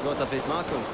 Nota Markung.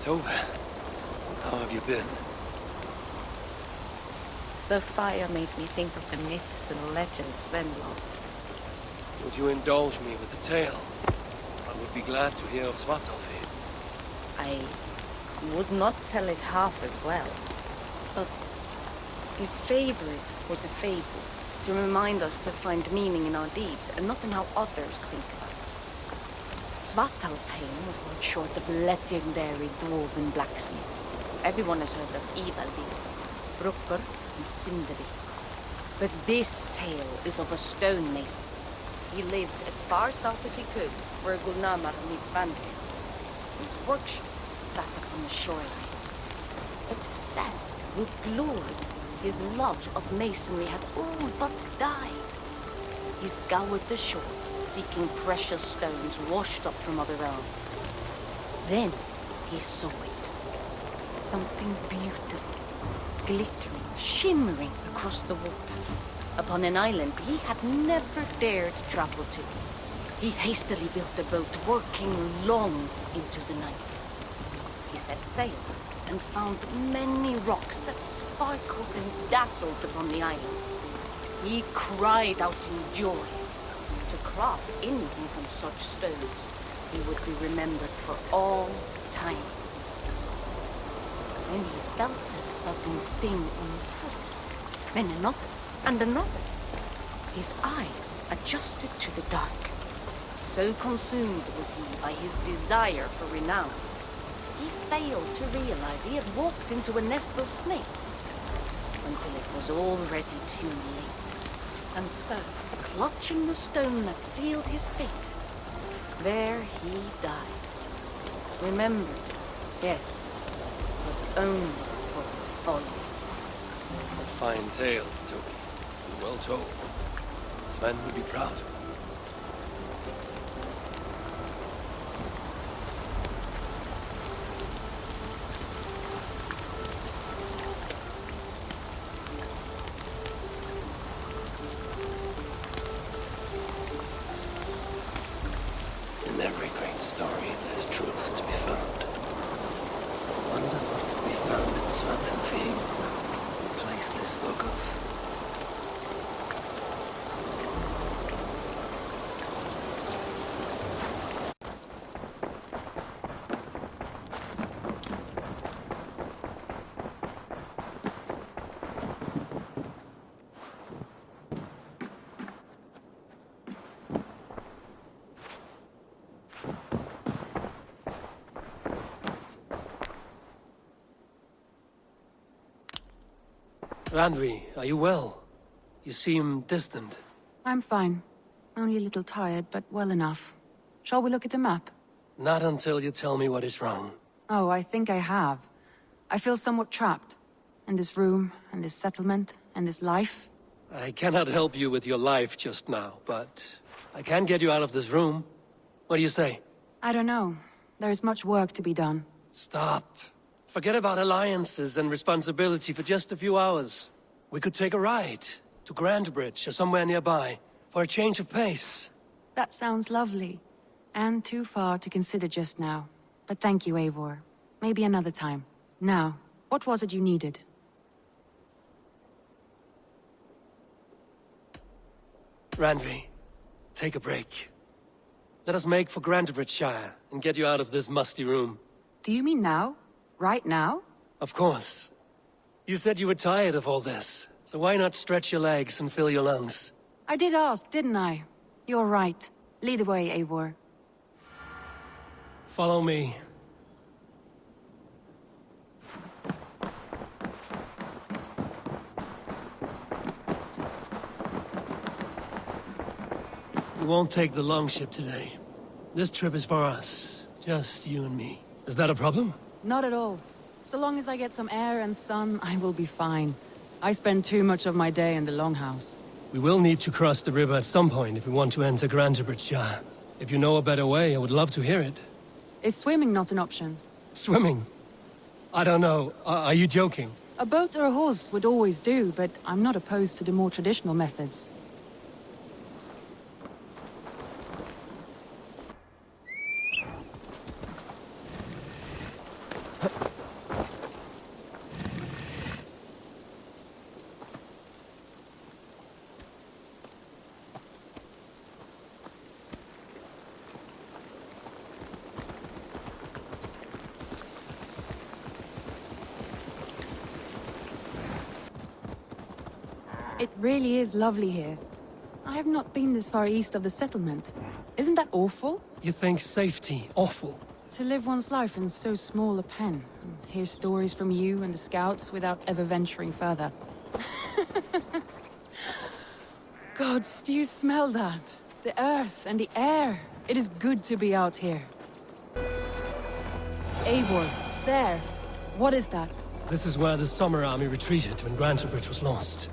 Over. How have you been? The fire made me think of the myths and legends then, Lord. Would you indulge me with a tale? I would be glad to hear of Svartalfheim. I would not tell it half as well, but his favorite was a fable, to remind us to find meaning in our deeds and not in how others think of us. Svartalfheim was not short of legendary dwarven blacksmiths. Everyone has heard of Ivaldi, Brucker, and Sindri. But this tale is of a stonemason. He lived as far south as he could, where Gulnamar meets Vandir. His workshop sat upon the shoreline. Obsessed with glory, his love of masonry had all but died. He scoured the shore, seeking precious stones washed up from other realms. Then he saw it. Something beautiful, glittering, shimmering across the water. Upon an island he had never dared travel to. He hastily built a boat, working long into the night. He set sail and found many rocks that sparkled and dazzled upon the island. He cried out in joy. To craft anything from such stones, he would be remembered for all time. Then he felt a sudden sting on his foot. Then another, and another. His eyes adjusted to the dark. So consumed was he by his desire for renown, he failed to realize he had walked into a nest of snakes, until it was already too late. And so, clutching the stone that sealed his fate, there he died. Remembered, yes, but only for his folly. A fine tale, Toby. And well told. Sven would be proud. In every great story, there's truth to be found. I wonder what could be found in Svartalfheim, the place they spoke of. Randvi, are you well? You seem distant. I'm fine. Only a little tired, but well enough. Shall we look at the map? Not until you tell me what is wrong. Oh, I think I have. I feel somewhat trapped. In this room, and this settlement, and this life. I cannot help you with your life just now, but I can get you out of this room. What do you say? I don't know. There is much work to be done. Stop. Forget about alliances and responsibility for just a few hours. We could take a ride to Grandbridge or somewhere nearby for a change of pace. That sounds lovely. And too far to consider just now. But thank you, Eivor. Maybe another time. Now, what was it you needed? Randvi, take a break. Let us make for Grandbridgeshire and get you out of this musty room. Do you mean now? Right now? Of course. You said you were tired of all this, so why not stretch your legs and fill your lungs? I did ask, didn't I? You're right. Lead the way, Eivor. Follow me. We won't take the longship today. This trip is for us. Just you and me. Is that a problem? Not at all. So long as I get some air and sun, I will be fine. I spend too much of my day in the Longhouse. We will need to cross the river at some point if we want to enter Grantebridge. If you know a better way, I would love to hear it. Is swimming not an option? Swimming? I don't know. Are you joking? A boat or a horse would always do, but I'm not opposed to the more traditional methods. It really is lovely here. I have not been this far east of the settlement. Isn't that awful? You think safety awful? To live one's life in so small a pen, and hear stories from you and the scouts without ever venturing further. Gods, do you smell that? The earth and the air. It is good to be out here. Eivor, there. What is that? This is where the Summer Army retreated when Grantebridge was lost.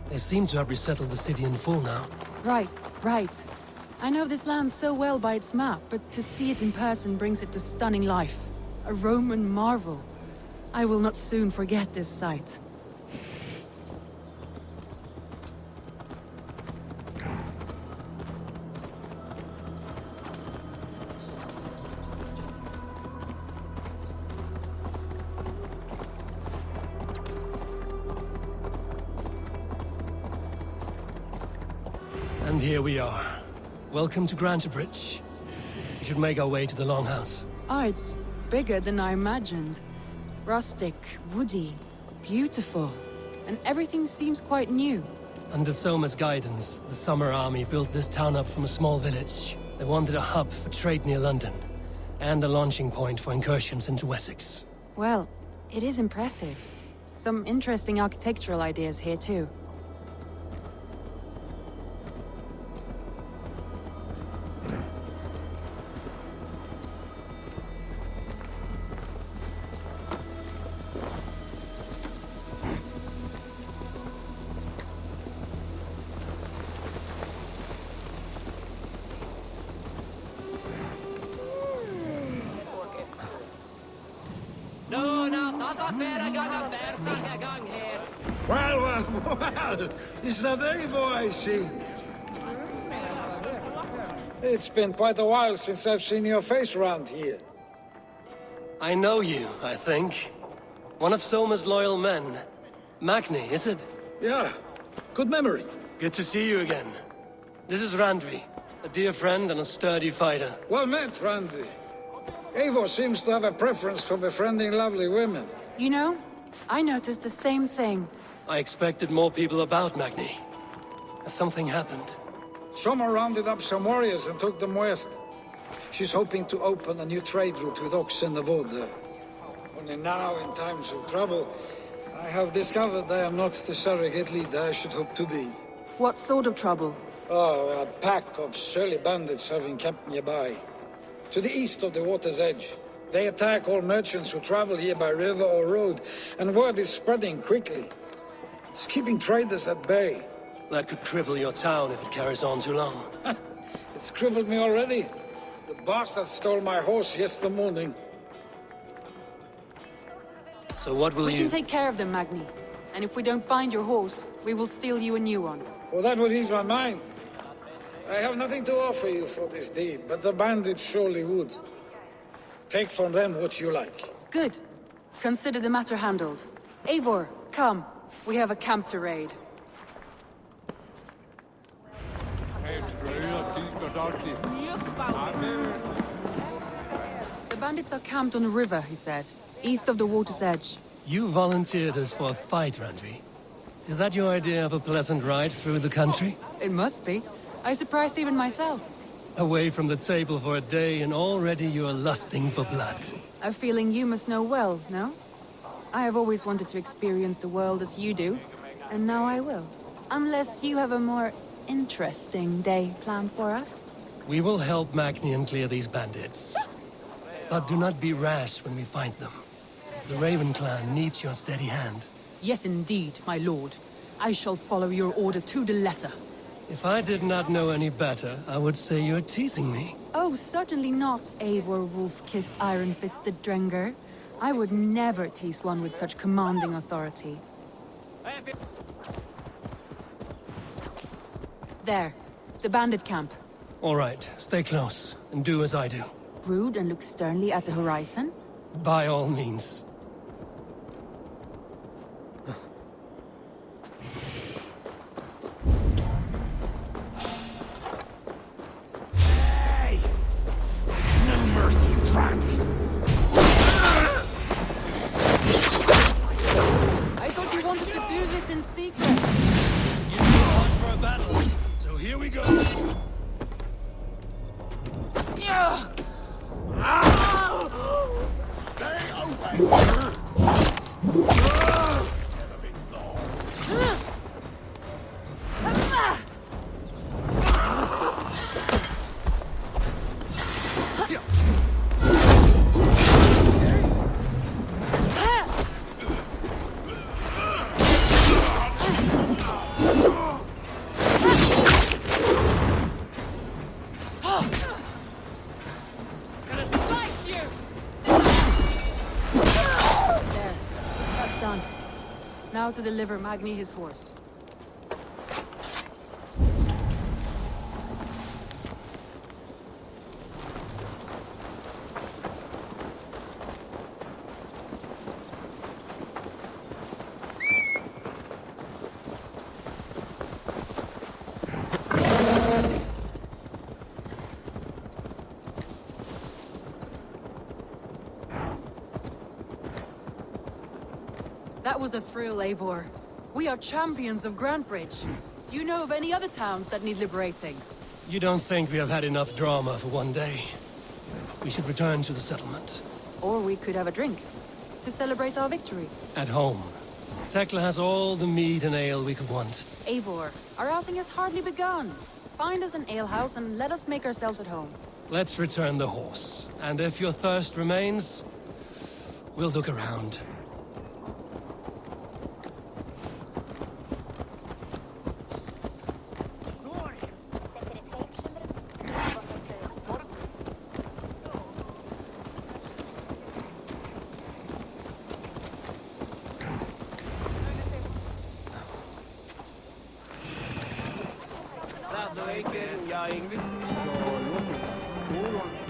They seem to have resettled the city in full now. Right, right. I know this land so well by its map, but to see it in person brings it to stunning life. A Roman marvel. I will not soon forget this sight. And here we are. Welcome to Grantebridge. We should make our way to the Longhouse. Ah, it's bigger than I imagined. Rustic, woody, beautiful. And everything seems quite new. Under Soma's guidance, the Summer Army built this town up from a small village. They wanted a hub for trade near London, and a launching point for incursions into Wessex. Well, it is impressive. Some interesting architectural ideas here too. Well, is that Eivor I see? It's been quite a while since I've seen your face around here. I know you, I think. One of Soma's loyal men. Magni, is it? Yeah, good memory. Good to see you again. This is Randvi, a dear friend and a sturdy fighter. Well met, Randy. Eivor seems to have a preference for befriending lovely women. You know, I noticed the same thing. I expected more people about Magni. Has something happened? Soma rounded up some warriors and took them west. She's hoping to open a new trade route with oxen of order. Only now, in times of trouble, I have discovered I am not the surrogate leader I should hope to be. What sort of trouble? Oh, a pack of surly bandits have encamped nearby. To the east of the water's edge. They attack all merchants who travel here by river or road, and word is spreading quickly. It's keeping traders at bay. That could cripple your town if it carries on too long. It's crippled me already. The bastard stole my horse yesterday morning. So what will We you... can take care of them, Magni. And if we don't find your horse, we will steal you a new one. Well, that would ease my mind. I have nothing to offer you for this deed, but the bandits surely would. Take from them what you like. Good. Consider the matter handled. Eivor, come. We have a camp to raid. The bandits are camped on the river, he said. East of the water's edge. You volunteered us for a fight, Randvi. Is that your idea of a pleasant ride through the country? It must be. I surprised even myself. Away from the table for a day and already you are lusting for blood. A feeling you must know well, no? I have always wanted to experience the world as you do, and now I will. Unless you have a more interesting day planned for us? We will help Magni and clear these bandits. But do not be rash when we find them. The Raven clan needs your steady hand. Yes, indeed, my lord. I shall follow your order to the letter. If I did not know any better, I would say you're teasing me. Oh, certainly not, Eivor wolf-kissed iron-fisted Drenger. I would never tease one with such commanding authority. There, the bandit camp. All right, stay close, and do as I do. Brood and look sternly at the horizon? By all means. Hey! No mercy, rats! I thought you wanted to do this in secret. You fought for a battle, so here we go. Yeah! Stay away! Gonna slice you! There. That's done. Now to deliver Magni his horse. That was a thrill, Eivor. We are champions of Grantbridge. Do you know of any other towns that need liberating? You don't think we have had enough drama for one day? We should return to the settlement. Or we could have a drink, to celebrate our victory. At home. Tekla has all the mead and ale we could want. Eivor, our outing has hardly begun. Find us an alehouse and let us make ourselves at home. Let's return the horse. And if your thirst remains, we'll look around.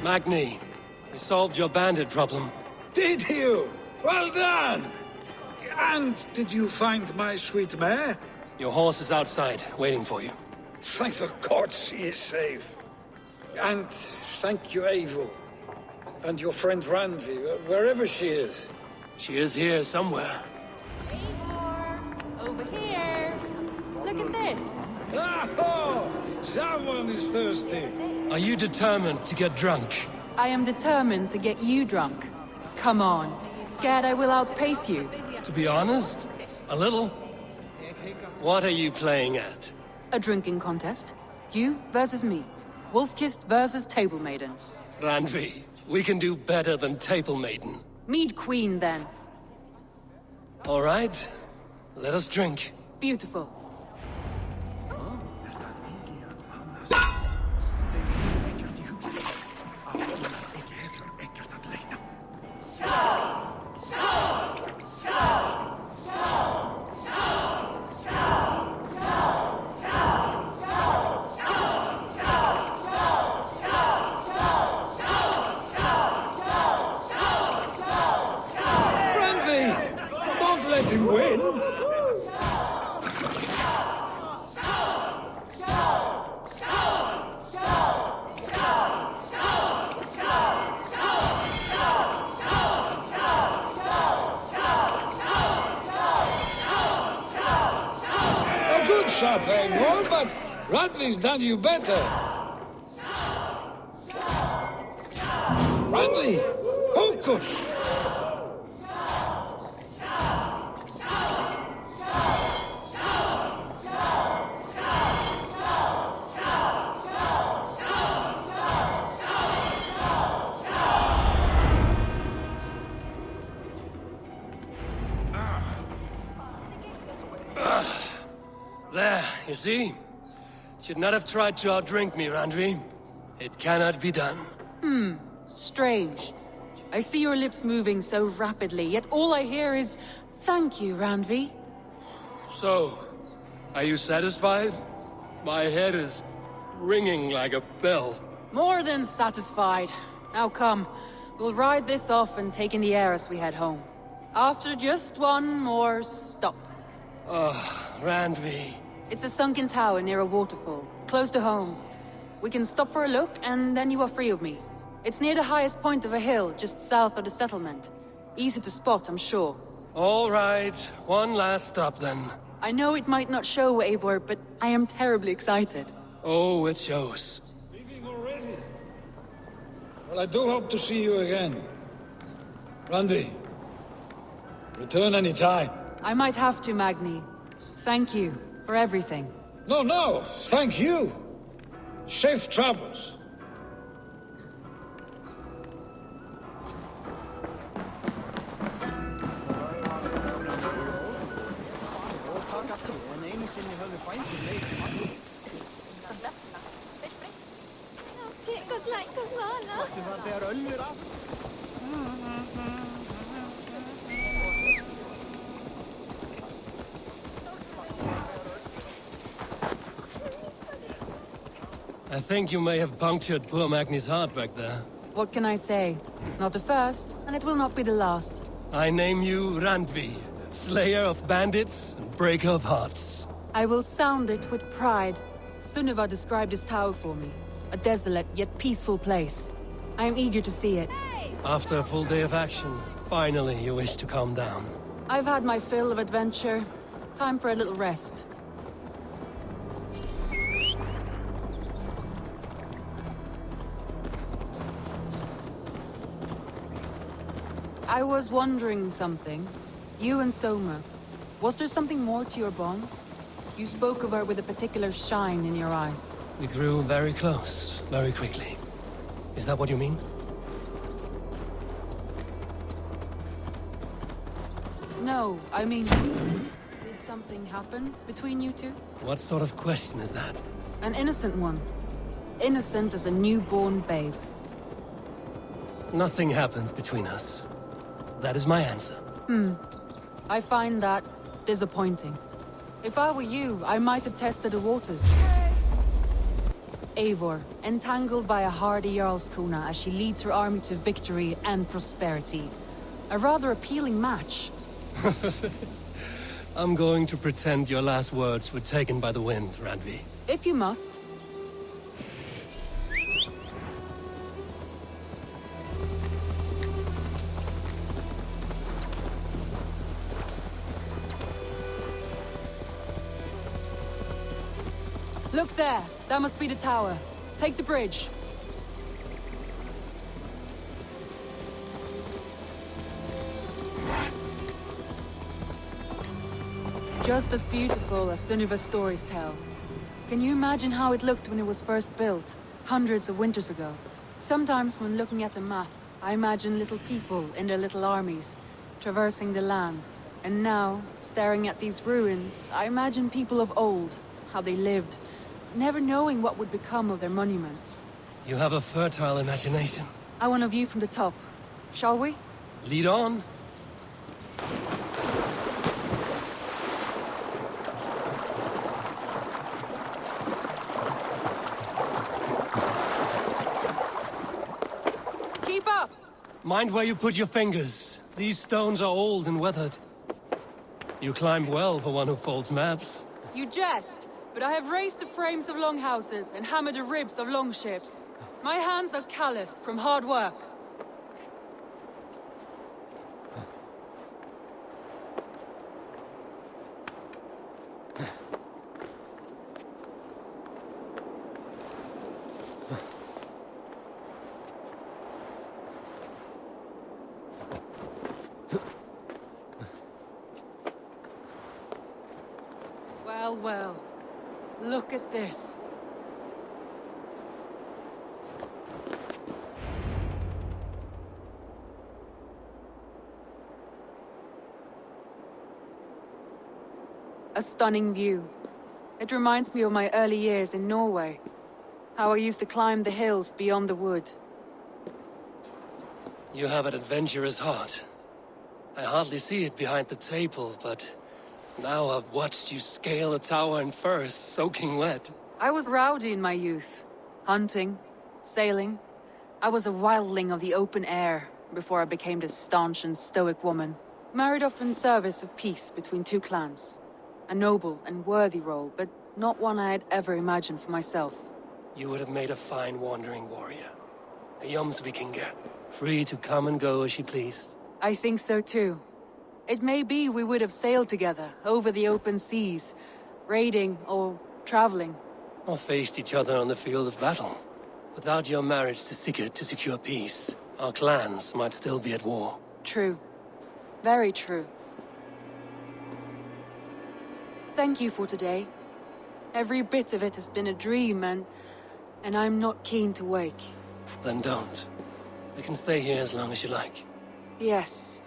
Magni, we solved your bandit problem. Did you? Well done! And did you find my sweet mare? Your horse is outside, waiting for you. Thank the gods she is safe. And thank you, Eivor. And your friend Randvi, wherever she is. She is here somewhere. Eivor! Over here! Look at this! Oh! Someone is thirsty. Are you determined to get drunk? I am determined to get you drunk. Come on. Scared I will outpace you? To be honest, a little. What are you playing at? A drinking contest. You versus me. Wolf-kissed versus Table Maiden. Randvi, we can do better than Table Maiden. Mead Queen, then. All right, let us drink. Beautiful. Let him win. A good shot, Eivor, but Radley's done you better. Radley, focus. You see? Should not have tried to outdrink me, Randvi. It cannot be done. Strange. I see your lips moving so rapidly, yet all I hear is, "Thank you, Randvi." So, are you satisfied? My head is ringing like a bell. More than satisfied. Now come, we'll ride this off and take in the air as we head home. After just one more stop. Randvi. It's a sunken tower near a waterfall, close to home. We can stop for a look, and then you are free of me. It's near the highest point of a hill, just south of the settlement. Easy to spot, I'm sure. All right, one last stop then. I know it might not show, Eivor, but I am terribly excited. Oh, it shows. Leaving already? Well, I do hope to see you again. Randy, return any time. I might have to, Magni. Thank you for everything. No, thank you. Safe travels. I think you may have punctured poor Magni's heart back there. What can I say? Not the first, and it will not be the last. I name you Randvi, slayer of bandits and breaker of hearts. I will sound it with pride. Sunniva described this tower for me. A desolate yet peaceful place. I am eager to see it. After a full day of action, finally you wish to calm down. I've had my fill of adventure. Time for a little rest. I was wondering something. You and Soma. Was there something more to your bond? You spoke of her with a particular shine in your eyes. We grew very close, very quickly. Is that what you mean? No, I mean... Did something happen between you two? What sort of question is that? An innocent one. Innocent as a newborn babe. Nothing happened between us. That is my answer. I find that disappointing. If I were you, I might have tested the waters. Eivor, entangled by a hardy Jarlskona as she leads her army to victory and prosperity. A rather appealing match. I'm going to pretend your last words were taken by the wind, Randvi. If you must. Look there! That must be the tower. Take the bridge. Just as beautiful as Sunniva's stories tell. Can you imagine how it looked when it was first built, hundreds of winters ago? Sometimes when looking at a map, I imagine little people in their little armies, traversing the land. And now, staring at these ruins, I imagine people of old, how they lived, never knowing what would become of their monuments. You have a fertile imagination. I want a view from the top. Shall we? Lead on. Keep up! Mind where you put your fingers. These stones are old and weathered. You climb well for one who folds maps. You jest, but I have raised the frames of longhouses and hammered the ribs of longships. My hands are calloused from hard work. Well, well. Look at this. A stunning view. It reminds me of my early years in Norway. How I used to climb the hills beyond the wood. You have an adventurous heart. I hardly see it behind the table, but now I've watched you scale a tower in furs, soaking wet. I was rowdy in my youth. Hunting, sailing. I was a wildling of the open air before I became this staunch and stoic woman. Married off in service of peace between two clans. A noble and worthy role, but not one I had ever imagined for myself. You would have made a fine wandering warrior. A Jomsvikinger, free to come and go as she pleased. I think so too. It may be we would have sailed together over the open seas, raiding or traveling. Or faced each other on the field of battle. Without your marriage to Sigurd to secure peace, our clans might still be at war. True. Very true. Thank you for today. Every bit of it has been a dream, and I'm not keen to wake. Then don't. I can stay here as long as you like. Yes.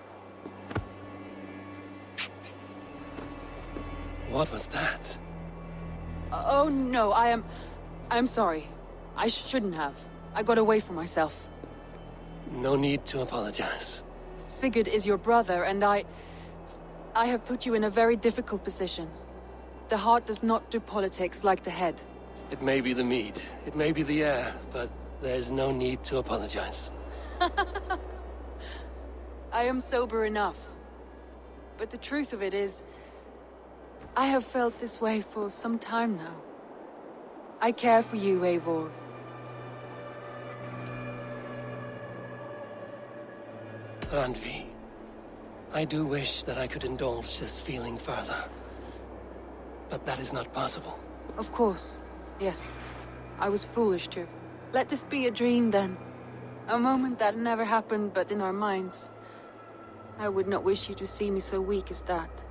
What was that? Oh no, I'm sorry. I shouldn't have. I got away from myself. No need to apologize. Sigurd is your brother, and I have put you in a very difficult position. The heart does not do politics like the head. It may be the meat, it may be the air, but there's no need to apologize. I am sober enough. But the truth of it is, I have felt this way for some time now. I care for you, Eivor. Randvi, I do wish that I could indulge this feeling further. But that is not possible. Of course. Yes. I was foolish to. Let this be a dream, then. A moment that never happened but in our minds. I would not wish you to see me so weak as that.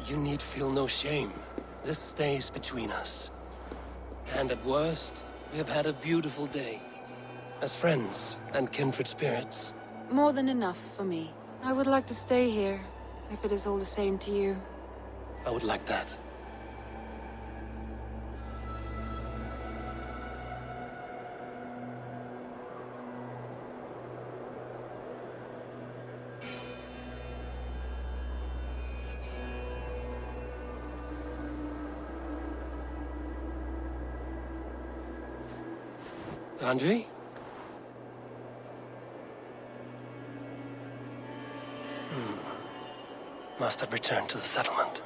You need feel no shame. This stays between us. And at worst, we have had a beautiful day. As friends and kindred spirits. More than enough for me. I would like to stay here, if it is all the same to you. I would like that. Randvi? Must have returned to the settlement.